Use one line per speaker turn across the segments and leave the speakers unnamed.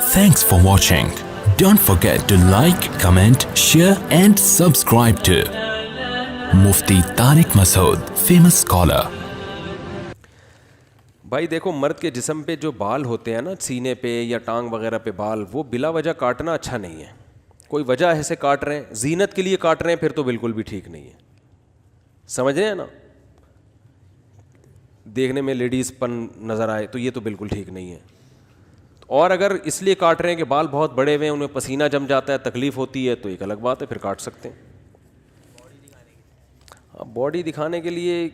Thanks for watching. Don't forget to like, comment, share and subscribe to Mufti Tariq Masood, famous scholar.
بھائی دیکھو، مرد کے جسم پہ جو بال ہوتے ہیں نا، سینے پہ یا ٹانگ وغیرہ پہ بال، وہ بلا وجہ کاٹنا اچھا نہیں ہے. کوئی وجہ ہے سے کاٹ رہے ہیں، زینت کے لیے کاٹ رہے ہیں، پھر تو بالکل بھی ٹھیک نہیں ہے. سمجھ رہے ہیں نا؟ دیکھنے میں لیڈیز پن نظر آئے تو یہ تو بالکل ٹھیک نہیں ہے. اور اگر اس لیے کاٹ رہے ہیں کہ بال بہت بڑے ہوئے ہیں، ان میں پسینہ جم جاتا ہے، تکلیف ہوتی ہے، تو ایک الگ بات ہے، پھر کاٹ سکتے ہیں. باڈی دکھانے کے لیے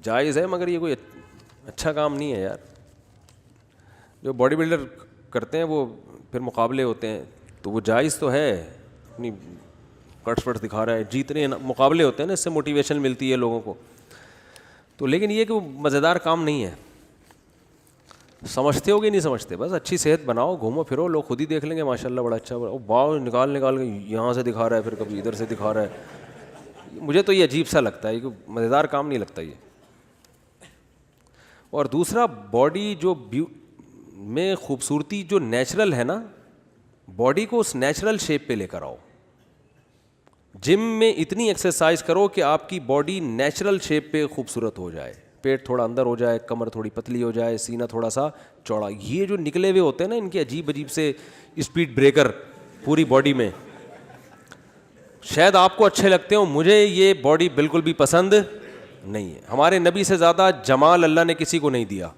جائز ہے، مگر یہ کوئی اچھا کام نہیں ہے یار. جو باڈی بلڈر کرتے ہیں وہ پھر مقابلے ہوتے ہیں تو وہ جائز تو ہے، اپنی کٹس پٹس دکھا رہا ہے، جیتنے مقابلے ہوتے ہیں نا، اس سے موٹیویشن ملتی ہے لوگوں کو. تو لیکن یہ کہ وہ مزیدار کام نہیں ہے. سمجھتے ہو کہ نہیں سمجھتے؟ بس اچھی صحت بناؤ، گھومو پھرو، لوگ خود ہی دیکھ لیں گے ماشاء اللہ بڑا اچھا. باؤ نکال کے یہاں سے دکھا رہا ہے، پھر کبھی ادھر سے دکھا رہا ہے. مجھے تو یہ عجیب سا لگتا ہے، کہ مزیدار کام نہیں لگتا یہ. اور دوسرا، باڈی جو میں خوبصورتی جو نیچرل ہے نا، باڈی کو اس نیچرل شیپ پہ لے کر آؤ. جم میں اتنی ایکسرسائز کرو کہ آپ کی باڈی نیچرل شیپ پہ خوبصورت ہو جائے، پیٹ تھوڑا اندر ہو جائے، کمر تھوڑی پتلی ہو جائے، سینہ تھوڑا سا چوڑا. یہ جو نکلے ہوئے ہوتے ہیں نا، ان کے عجیب عجیب سے اسپیڈ بریکر پوری باڈی میں، شاید آپ کو اچھے لگتے ہوں، مجھے یہ باڈی بالکل بھی پسند نہیں ہے. ہمارے نبی سے زیادہ جمال اللہ نے کسی کو نہیں دیا،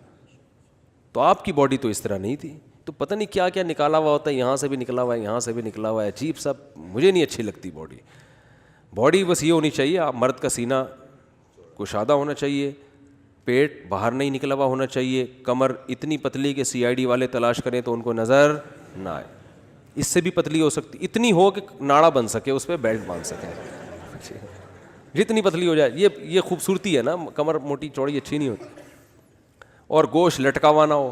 تو آپ کی باڈی تو اس طرح نہیں تھی. تو پتہ نہیں کیا کیا نکالا ہوا ہوتا ہے، یہاں سے بھی نکلا ہوا ہے، یہاں سے بھی نکلا ہوا ہے، عجیب سا. مجھے نہیں اچھی لگتی باڈی بس یہ ہونی چاہیے، آپ مرد کا سینہ کشادہ ہونا چاہیے، پیٹ باہر نہیں نکلا ہوا ہونا چاہیے، کمر اتنی پتلی کہ CID والے تلاش کریں تو ان کو نظر نہ آئے. اس سے بھی پتلی ہو سکتی، اتنی ہو کہ ناڑا بن سکے، اس پہ بیلٹ باندھ سکیں. جتنی پتلی ہو جائے، یہ خوبصورتی ہے نا. کمر موٹی چوڑی اچھی نہیں ہوتی. اور گوشت لٹکا ہوا نہ ہو،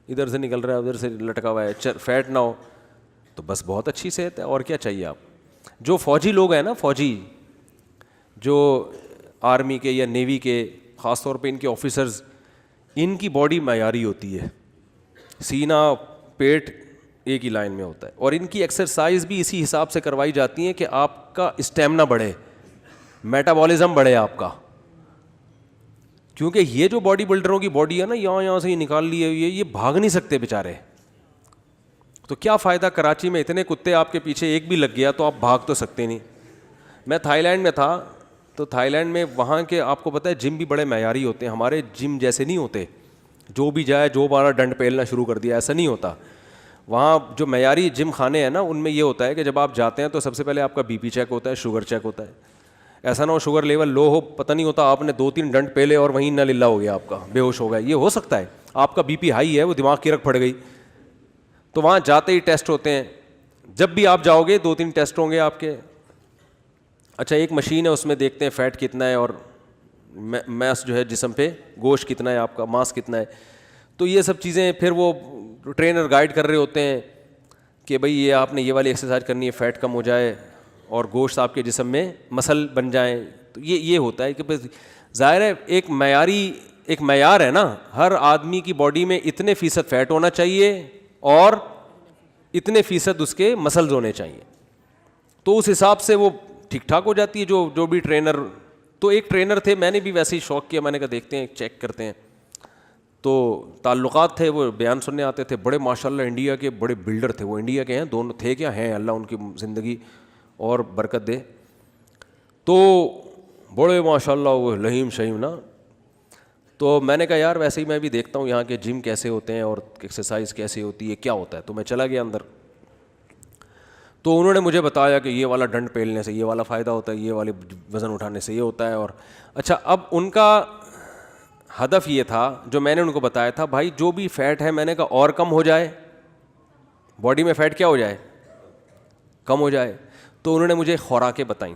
ادھر سے نکل رہا ہے ادھر سے لٹکا ہوا ہے، فیٹ نہ ہو، تو بس بہت اچھی صحت ہے. اور کیا چاہیے آپ؟ جو فوجی لوگ ہیں نا، فوجی جو آرمی کے یا نیوی کے، خاص طور پہ ان کے آفیسرز، ان کی باڈی معیاری ہوتی ہے، سینہ پیٹ ایک ہی لائن میں ہوتا ہے. اور ان کی ایکسرسائز بھی اسی حساب سے کروائی جاتی ہیں کہ آپ کا اسٹیمنا بڑھے، میٹابولزم بڑھے آپ کا. کیونکہ یہ جو باڈی بلڈروں کی باڈی ہے نا، یہاں سے ہی نکال لیے، یہ بھاگ نہیں سکتے بیچارے. تو کیا فائدہ؟ کراچی میں اتنے کتے آپ کے پیچھے، ایک بھی لگ گیا تو آپ بھاگ تو سکتے نہیں. میں تھائی لینڈ میں تھا، تو تھائی لینڈ میں وہاں کے آپ کو پتہ ہے جم بھی بڑے معیاری ہوتے ہیں. ہمارے جم جیسے نہیں ہوتے، جو بھی جائے جو بارہ ڈنڈ پھیلنا شروع کر دیا، ایسا نہیں ہوتا. وہاں جو معیاری جم خانے ہیں نا، ان میں یہ ہوتا ہے کہ جب آپ جاتے ہیں تو سب سے پہلے آپ کا BP چیک ہوتا ہے، شوگر چیک ہوتا ہے. ایسا نہ ہو شوگر لیول لو ہو، پتہ نہیں ہوتا، آپ نے 2-3 ڈنڈ پہلے اور وہیں نہ للہ ہو گیا، آپ کا بے ہوش ہو گیا. یہ ہو سکتا ہے. آپ کا BP ہائی ہے، وہ دماغ کی رکھ پڑ گئی. تو وہاں جاتے ہی ٹیسٹ ہوتے ہیں. جب بھی آپ جاؤ گے 2-3 ٹیسٹ ہوں گے آپ کے. اچھا، ایک مشین ہے، اس میں دیکھتے ہیں فیٹ کتنا ہے، اور میس جو ہے جسم پہ، گوشت کتنا ہے آپ کا، ماس کتنا ہے. تو یہ سب چیزیں پھر وہ ٹرینر گائیڈ کر رہے ہوتے ہیں کہ بھئی یہ آپ نے یہ والی ایکسرسائز کرنی ہے، فیٹ کم ہو جائے اور گوشت آپ کے جسم میں مسل بن جائیں. تو یہ ہوتا ہے کہ بس ظاہر ہے ایک معیار ہے نا، ہر آدمی کی باڈی میں اتنے فیصد فیٹ ہونا چاہیے اور اتنے فیصد اس کے مسلز ہونے چاہیے. تو اس حساب سے وہ ٹھیک ٹھاک ہو جاتی ہے. جو بھی ٹرینر، تو ایک ٹرینر تھے، میں نے بھی ویسے ہی شوق کیا، میں نے کہا دیکھتے ہیں، چیک کرتے ہیں. تو تعلقات تھے، وہ بیان سننے آتے تھے. بڑے ماشاءاللہ انڈیا کے بڑے بلڈر تھے. وہ انڈیا کے ہیں دونوں، تھے کیا ہیں، اللہ ان کی زندگی اور برکت دے. تو بڑے ماشاءاللہ وہ لہیم شہیم نا. تو میں نے کہا یار ویسے ہی میں بھی دیکھتا ہوں یہاں کے جم کیسے ہوتے ہیں اور ایکسرسائز کیسے ہوتی ہے، کیا ہوتا ہے. تو میں چلا گیا اندر. تو انہوں نے مجھے بتایا کہ یہ والا ڈنڈ پھیلنے سے یہ والا فائدہ ہوتا ہے، یہ والے وزن اٹھانے سے یہ ہوتا ہے. اور اچھا، اب ان کا ہدف یہ تھا جو میں نے ان کو بتایا تھا، بھائی جو بھی فیٹ ہے، میں نے کہا اور کم ہو جائے، باڈی میں فیٹ کیا ہو جائے، کم ہو جائے. تو انہوں نے مجھے خوراکیں بتائیں.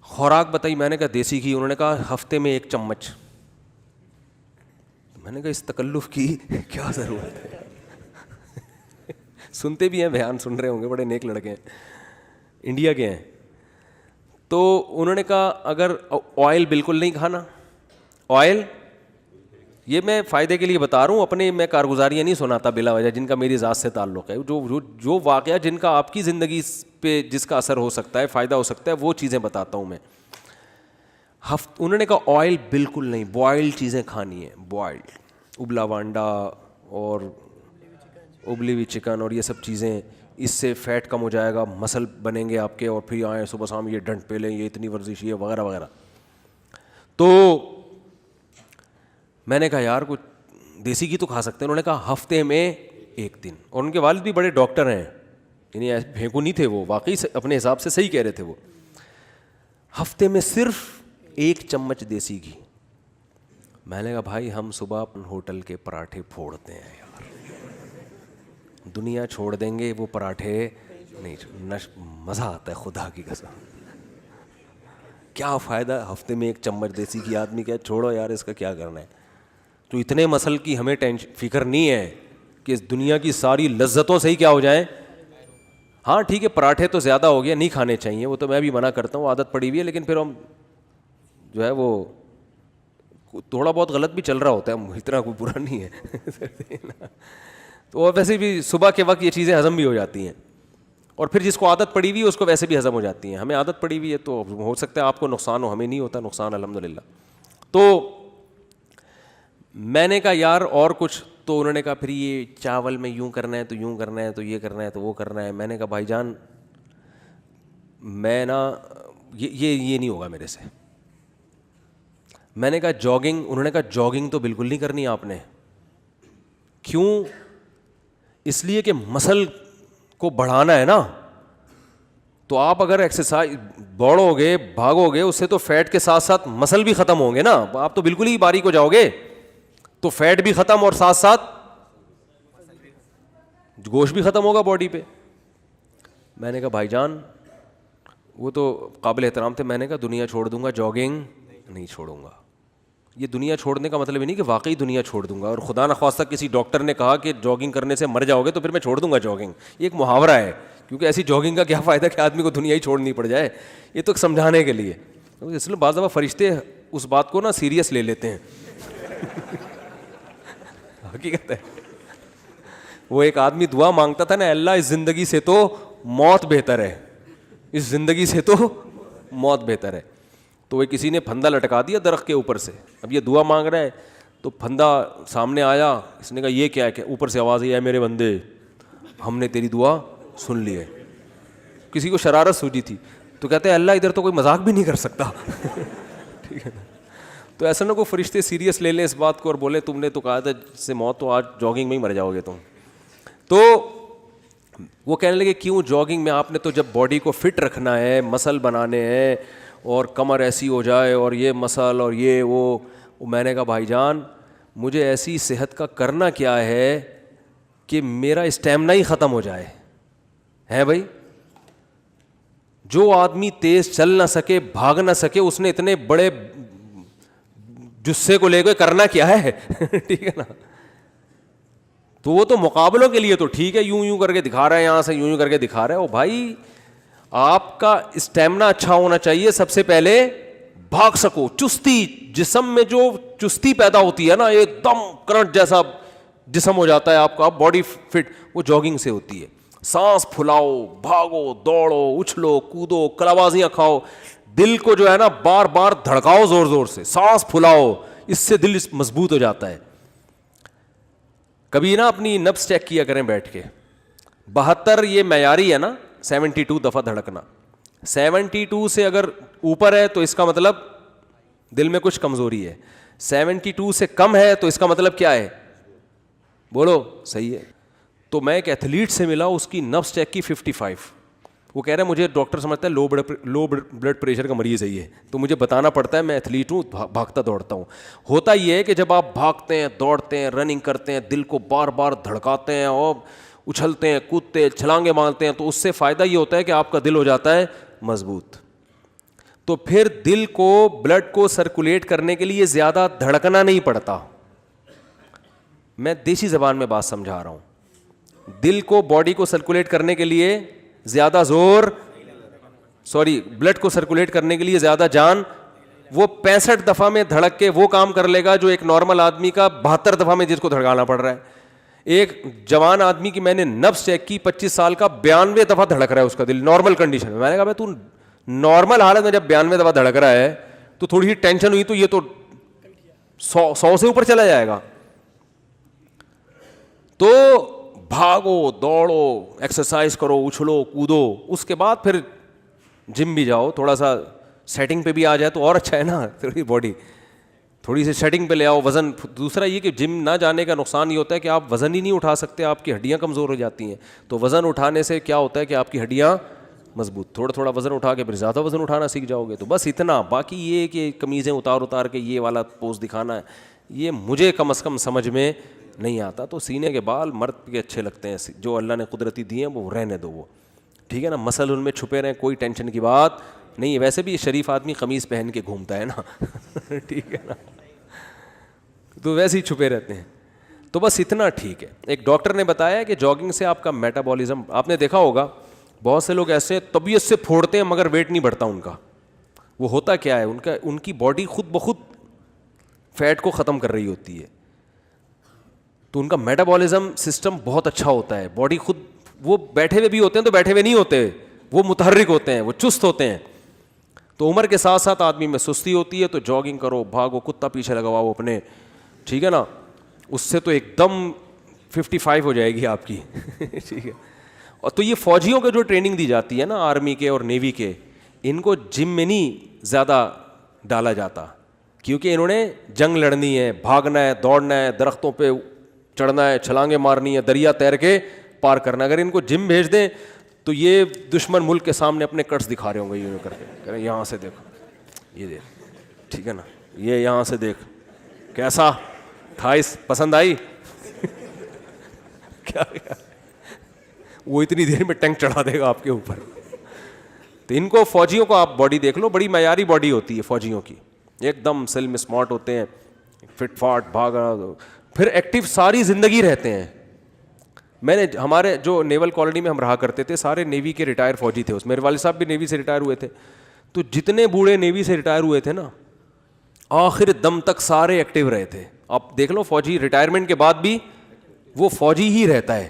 خوراک بتائی، میں نے کہا دیسی گھی. انہوں نے کہا ہفتے میں 1 چمچ. میں نے کہا اس تکلف کی کیا ضرورت ہے. سنتے بھی ہیں، بیان سن رہے ہوں گے، بڑے نیک لڑکے ہیں، انڈیا کے ہیں. تو انہوں نے کہا اگر آئل بالکل نہیں کھانا، آئل یہ میں فائدے کے لیے بتا رہا ہوں, اپنے میں کارگزاریاں نہیں سناتا بلا وجہ جن کا میری ذات سے تعلق ہے. جو واقعہ جن کا آپ کی زندگی پہ جس کا اثر ہو سکتا ہے, فائدہ ہو سکتا ہے, وہ چیزیں بتاتا ہوں میں. انہوں نے کہا آئل بالکل نہیں, بوائل چیزیں کھانی ہیں, بوائل, ابلا ہوا انڈا اور ابلی ہوئی چکن اور یہ سب چیزیں, اس سے فیٹ کم ہو جائے گا, مسل بنیں گے آپ کے, اور پھر آئیں صبح شام یہ ڈنڈ پہ لیں, یہ اتنی ورزش, یہ وغیرہ وغیرہ. تو میں نے کہا یار کچھ دیسی گھی تو کھا سکتے ہیں. انہوں نے کہا ہفتے میں 1 دن. اور ان کے والد بھی بڑے ڈاکٹر ہیں, یعنی پھینکو نہیں تھے وہ, واقعی اپنے حساب سے صحیح کہہ رہے تھے وہ. ہفتے میں صرف 1 چمچ دیسی گھی. میں نے کہا بھائی ہم صبح اپنے ہوٹل کے پراٹھے پھوڑتے ہیں یار, دنیا چھوڑ دیں گے وہ پراٹھے نہیں, مزہ آتا ہے خدا کی قسم. کیا فائدہ ہفتے میں 1 چمچ دیسی گھی, آدمی کیا چھوڑو یار اس کا کیا کرنا ہے. تو اتنے مسل کی ہمیں فکر نہیں ہے کہ اس دنیا کی ساری لذتوں سے ہی کیا ہو جائیں. ہاں ٹھیک ہے پراٹھے تو زیادہ ہو گیا, نہیں کھانے چاہیے, وہ تو میں بھی منع کرتا ہوں, عادت پڑی ہوئی ہے, لیکن پھر ہم جو ہے وہ تھوڑا بہت غلط بھی چل رہا ہوتا ہے, اتنا کوئی برا نہیں ہے. تو ویسے بھی صبح کے وقت یہ چیزیں ہضم بھی ہو جاتی ہیں, اور پھر جس کو عادت پڑی ہوئی ہے اس کو ویسے بھی ہضم ہو جاتی ہیں. ہمیں عادت پڑی ہوئی ہے تو ہو سکتا ہے آپ کو نقصان ہو, ہمیں نہیں ہوتا نقصان الحمدللہ. تو میں نے کہا یار اور کچھ, تو انہوں نے کہا پھر یہ چاول میں یوں کرنا ہے تو یوں کرنا ہے, تو یہ کرنا ہے تو وہ کرنا ہے. میں نے کہا بھائی جان میں نا یہ نہیں ہوگا میرے سے. میں نے کہا جاگنگ, انہوں نے کہا جاگنگ تو بالکل نہیں کرنی آپ نے. کیوں؟ اس لیے کہ مسل کو بڑھانا ہے نا, تو آپ اگر ایکسرسائز دوڑو گے بھاگو گے اس سے تو فیٹ کے ساتھ ساتھ مسل بھی ختم ہوں گے نا, آپ تو بالکل ہی باریک ہو جاؤ گے, تو فیٹ بھی ختم اور ساتھ ساتھ گوشت بھی ختم ہوگا باڈی پہ. میں نے کہا بھائی جان وہ تو قابل احترام تھے. میں نے کہا دنیا چھوڑ دوں گا, جاگنگ نہیں چھوڑوں گا. یہ دنیا چھوڑنے کا مطلب یہ نہیں کہ واقعی دنیا چھوڑ دوں گا, اور خدا نخواستہ کسی ڈاکٹر نے کہا کہ جاگنگ کرنے سے مر جاؤ گے تو پھر میں چھوڑ دوں گا جاگنگ. یہ ایک محاورہ ہے, کیونکہ ایسی جاگنگ کا کیا فائدہ کہ آدمی کو دنیا ہی چھوڑنی پڑ جائے. یہ تو سمجھانے کے لیے, اس لیے بعض دفعہ فرشتے اس بات کو نا سیریس لے لیتے ہیں. حقیقت ہے. وہ ایک آدمی دعا مانگتا تھا نا, اللہ اس زندگی سے تو موت بہتر ہے, اس زندگی سے تو موت بہتر ہے. تو وہ کسی نے پھندا لٹکا دیا درخت کے اوپر سے, اب یہ دعا مانگ رہا ہے, تو پھندا سامنے آیا, اس نے کہا یہ کیا ہے, کہ اوپر سے آواز آئی, اے میرے بندے ہم نے تیری دعا سن لی ہے. کسی کو شرارت سوجی تھی, تو کہتے ہیں اللہ ادھر تو کوئی مذاق بھی نہیں کر سکتا. ٹھیک ہے نا. تو ایسا نہ کوئی فرشتے سیریس لے لیں اس بات کو اور بولے تم نے تو کہا تھا جس سے موت, تو آج جاگنگ میں ہی مر جاؤ گے تم. تو وہ کہنے لگے کیوں جاگنگ میں, آپ نے تو جب باڈی کو فٹ رکھنا ہے, مسل بنانے ہیں, اور کمر ایسی ہو جائے اور یہ مسل اور یہ وہ. میں نے کہا بھائی جان مجھے ایسی صحت کا کرنا کیا ہے کہ میرا اسٹیمنا ہی ختم ہو جائے. ہے بھائی, جو آدمی تیز چل نہ سکے, بھاگ نہ سکے, اس نے اتنے بڑے جسے کو لے کے کرنا کیا ہے. ٹھیک ہے نا. تو وہ تو مقابلوں کے لیے تو ٹھیک ہے, یوں یوں کر کے دکھا رہا ہے, یہاں سے یوں یوں کر کے دکھا رہا ہے. او بھائی آپ کا اسٹیمنا اچھا ہونا چاہیے, سب سے پہلے بھاگ سکو, چستی, جسم میں جو چستی پیدا ہوتی ہے نا, ایک دم کرنٹ جیسا جسم ہو جاتا ہے آپ کا, باڈی فٹ, وہ جاگنگ سے ہوتی ہے. سانس پھلاؤ, بھاگو, دوڑو, اچھلو, کودو, کلابازیاں کھاؤ, دل کو جو ہے نا بار بار دھڑکاؤ زور زور سے, سانس پھلاؤ, اس سے دل مضبوط ہو جاتا ہے. کبھی نا اپنی نبض چیک کیا کریں بیٹھ کے. 72 یہ معیاری ہے نا, 72 دفعہ دھڑکنا. 72 سے اگر اوپر ہے تو اس کا مطلب دل میں کچھ کمزوری ہے. 72 سے کم ہے تو اس کا مطلب کیا ہے, بولو صحیح ہے. تو میں ایک ایتھلیٹ سے ملا, اس کی نبض چیک کی 55. وہ کہہ رہا ہے مجھے ڈاکٹر سمجھتا ہے لو بلڈ پریشر کا مریض ہے یہ, تو مجھے بتانا پڑتا ہے میں ایتھلیٹ ہوں, بھاگتا دوڑتا ہوں. ہوتا یہ ہے کہ جب آپ بھاگتے ہیں, دوڑتے ہیں, رننگ کرتے ہیں, دل کو بار بار دھڑکاتے ہیں اور اچھلتے ہیں, کودتے, چھلانگیں مارتے ہیں, تو اس سے فائدہ یہ ہوتا ہے کہ آپ کا دل ہو جاتا ہے مضبوط. تو پھر دل کو, بلڈ کو سرکولیٹ کرنے کے لیے زیادہ دھڑکنا نہیں پڑتا. میں دیسی زبان میں بات سمجھا رہا ہوں. دل کو, باڈی کو سرکولیٹ کرنے کے لیے زیادہ زور, بلڈ کو سرکولیٹ کرنے کے لیے زیادہ جان, وہ 65 دفعہ میں دھڑک کے وہ کام کر لے گا جو ایک نارمل آدمی کا 72 دفعہ میں جس کو دھڑکانا پڑ رہا ہے. ایک جوان آدمی کی میں نے نبض چیک کی, 25 سال کا, 92 دفعہ دھڑک رہا ہے اس کا دل نارمل کنڈیشن میں. میں نے کہا بھائی تو نارمل حالت میں جب 92 دفعہ دھڑک رہا ہے تو تھوڑی سی ٹینشن ہوئی تو یہ تو 100 سے اوپر چلا جائے گا. تو بھاگو دوڑو, ایکسرسائز کرو, اچھلو کودو, اس کے بعد پھر جم بھی جاؤ, تھوڑا سا سیٹنگ پہ بھی آ جائے تو اور اچھا ہے نا, تھوڑی باڈی تھوڑی سی سیٹنگ پہ لے آؤ. وزن, دوسرا یہ کہ جم نہ جانے کا نقصان یہ ہوتا ہے کہ آپ وزن ہی نہیں اٹھا سکتے, آپ کی ہڈیاں کمزور ہو جاتی ہیں. تو وزن اٹھانے سے کیا ہوتا ہے کہ آپ کی ہڈیاں مضبوط, تھوڑا تھوڑا وزن اٹھا کے پھر زیادہ وزن اٹھانا سیکھ جاؤ گے. تو بس اتنا. باقی یہ کہ قمیضیں اتار کے یہ والا پوز دکھانا ہے, یہ مجھے کم از کم سمجھ میں نہیں آتا. تو سینے کے بال مرد کے اچھے لگتے ہیں, جو اللہ نے قدرتی دیے ہیں وہ رہنے دو, وہ ٹھیک ہے نا. مسل ان میں چھپے رہیں, کوئی ٹینشن کی بات نہیں ہے. ویسے بھی شریف آدمی قمیض پہن کے گھومتا ہے نا, ٹھیک ہے نا, تو ویسے ہی چھپے رہتے ہیں. تو بس اتنا ٹھیک ہے. ایک ڈاکٹر نے بتایا کہ جاگنگ سے آپ کا میٹابولزم, آپ نے دیکھا ہوگا بہت سے لوگ ایسے طبیعت سے پھوڑتے ہیں مگر ویٹ نہیں بڑھتا ان کا. وہ ہوتا کیا ہے, ان کی باڈی خود بخود فیٹ کو ختم کر رہی ہوتی ہے. تو ان کا میٹابولزم سسٹم بہت اچھا ہوتا ہے. باڈی خود, وہ بیٹھے ہوئے بھی ہوتے ہیں تو بیٹھے ہوئے نہیں ہوتے, وہ متحرک ہوتے ہیں, وہ چست ہوتے ہیں. تو عمر کے ساتھ ساتھ آدمی میں سستی ہوتی ہے, تو جاگنگ کرو, بھاگو, کتا پیچھے لگواؤ اپنے, ٹھیک ہے نا. اس سے تو ایک دم 55 ہو جائے گی آپ کی, ٹھیک ہے. اور تو یہ فوجیوں کو جو ٹریننگ دی جاتی ہے نا, آرمی کے اور نیوی کے, ان کو جم میں نہیں زیادہ ڈالا جاتا, کیونکہ انہوں نے جنگ لڑنی ہے, بھاگنا ہے, دوڑنا ہے, درختوں پہ چڑھنا ہے, چھلانگیں مارنی ہے, دریا تیر کے پار کرنا. اگر ان کو جم بھیج دیں تو یہ دشمن ملک کے سامنے اپنے کٹس دکھا رہے ہوں گے, یہ کر کے کہہ رہے یہاں سے دیکھو, یہ دیکھ, ٹھیک ہے نا, یہ یہاں سے دیکھ, کیسا تھائس پسند آئی, کیا وہ اتنی دیر میں ٹینک چڑھا دے گا آپ کے اوپر. تو ان کو, فوجیوں کو آپ باڈی دیکھ لو, بڑی معیاری باڈی ہوتی ہے فوجیوں کی, ایک دم سلم اسمارٹ ہوتے ہیں, فٹ فاٹ, بھاگا, پھر ایکٹیو ساری زندگی رہتے ہیں. میں نے, ہمارے جو نیول کالونی میں ہم رہا کرتے تھے سارے نیوی کے ریٹائر فوجی تھے, اس میرے والد صاحب بھی نیوی سے ریٹائر ہوئے تھے. تو جتنے بوڑھے نیوی سے ریٹائر ہوئے تھے نا, آخر دم تک سارے ایکٹیو رہے تھے. آپ دیکھ لو فوجی ریٹائرمنٹ کے بعد بھی وہ فوجی ہی رہتا ہے.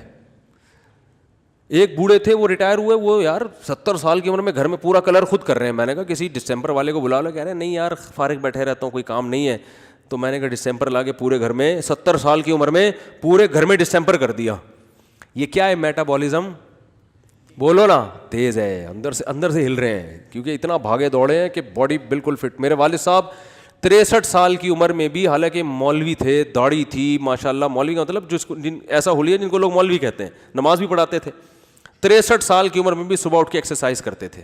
ایک بوڑھے تھے وہ ریٹائر ہوئے, وہ یار 70 سال کی عمر میں گھر میں پورا کلر خود کر رہے ہیں. میں نے کہا کسی ڈسمبر والے کو بلا لو, کہہ رہے ہیں نہیں یار فارغ بیٹھے رہتا ہوں, کوئی کام نہیں ہے. تو میں نے کہا ڈسمبر لا کے پورے گھر میں 70 سال کی عمر میں پورے گھر میں ڈسمبر کر دیا. یہ کیا ہے, میٹابولزم بولو نا, تیز ہے, اندر سے ہل رہے ہیں, کیونکہ اتنا بھاگے دوڑے ہیں کہ باڈی بالکل فٹ. میرے والد صاحب 63 سال کی عمر میں بھی, حالانکہ مولوی تھے, داڑھی تھی ماشاء اللہ, مولوی کا مطلب جس کو ایسا حلیہ جن کو لوگ مولوی کہتے ہیں, نماز بھی پڑھاتے تھے, 63 سال کی عمر میں بھی صبح اٹھ کے ایکسرسائز کرتے تھے,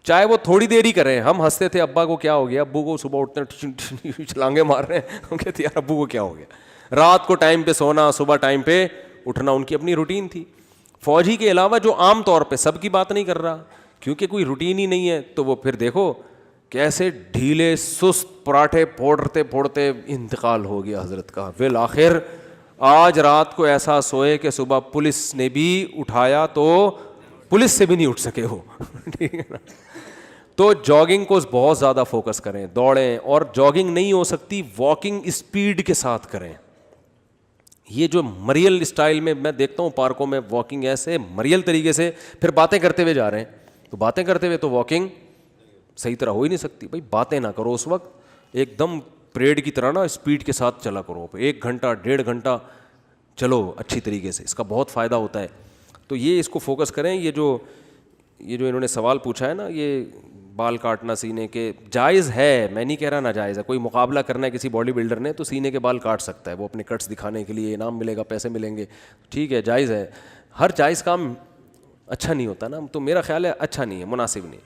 چاہے وہ تھوڑی دیر ہی کریں. ہم ہنستے تھے, ابا کو کیا ہو گیا, ابو کو صبح اٹھتے ہیں چھلانگیں مار رہے ہیں, ہم کہتے یار ابو کو کیا ہو گیا. رات کو ٹائم پہ سونا, صبح ٹائم پہ اٹھنا, ان کی اپنی روٹین تھی. فوجی کے علاوہ جو عام طور پہ, سب کی بات نہیں کر رہا کیونکہ کوئی روٹین ہی نہیں ہے, تو وہ پھر دیکھو کیسے ڈھیلے سست پراٹھے پھوڑتے انتقال ہو گیا حضرت کا. بالآخر آج رات کو ایسا سوئے کہ صبح پولیس نے بھی اٹھایا تو پولیس سے بھی نہیں اٹھ سکے ہو, ٹھیک ہے نا. تو جاگنگ کو بہت زیادہ فوکس کریں, دوڑیں, اور جاگنگ نہیں ہو سکتی واکنگ اسپیڈ کے ساتھ کریں. یہ جو مریل اسٹائل میں میں دیکھتا ہوں پارکوں میں واکنگ ایسے مریل طریقے سے, پھر باتیں کرتے ہوئے جا رہے ہیں. تو باتیں کرتے ہوئے تو واکنگ صحیح طرح ہو ہی نہیں سکتی. بھائی باتیں نہ کرو اس وقت, ایک دم پریڈ کی طرح نا اسپیڈ کے ساتھ چلا کرو, 1 گھنٹہ 1.5 گھنٹہ چلو اچھی طریقے سے, اس کا بہت فائدہ ہوتا ہے. تو یہ اس کو فوکس کریں. یہ جو انہوں نے سوال پوچھا ہے نا, یہ بال کاٹنا سینے کے, جائز ہے, میں نہیں کہہ رہا ناجائز ہے. کوئی مقابلہ کرنا ہے کسی باڈی بلڈر نے تو سینے کے بال کاٹ سکتا ہے, وہ اپنے کٹس دکھانے کے لیے, انعام ملے گا, پیسے ملیں گے, ٹھیک ہے, جائز ہے. ہر جائز کام اچھا نہیں ہوتا نا, تو میرا خیال ہے اچھا نہیں ہے, مناسب نہیں.